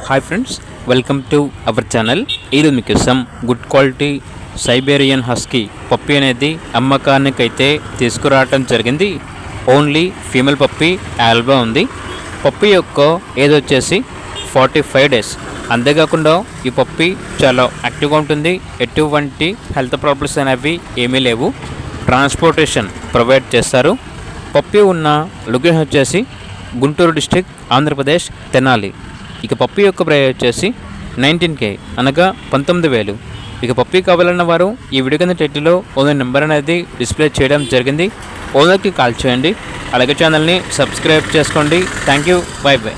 Hi friends, welcome to our channel. ఈరోజు మీకోసం good quality Siberian husky పప్పి అనేది అమ్మకానికైతే తీసుకురావటం జరిగింది. ఓన్లీ ఫీమేల్ పప్పి ఆల్బా ఉంది. పప్పి యొక్క ఏజ్ వచ్చేసి 45 డేస్. అంతేకాకుండా ఈ పప్పి చాలా యాక్టివ్గా ఉంటుంది. ఎటువంటి హెల్త్ ప్రాబ్లమ్స్ అనేవి ఏమీ లేవు. ట్రాన్స్పోర్టేషన్ ప్రొవైడ్ చేస్తారు. పప్పి ఉన్న లొకేషన్ వచ్చేసి గుంటూరు డిస్ట్రిక్ట్, ఆంధ్రప్రదేశ్, తెనాలి. ఇక పప్పి యొక్క ప్రైస్ వచ్చేసి 19K, అనగా 19,000. ఇక పప్పి కావాలన్న వారు ఈ వీడియో కింద టైటిల్లో ఓనర్ నెంబర్ అనేది డిస్ప్లే చేయడం జరిగింది. ఓనర్కి కాల్ చేయండి. అలాగే ఛానల్ని సబ్స్క్రైబ్ చేసుకోండి. Thank you. By by.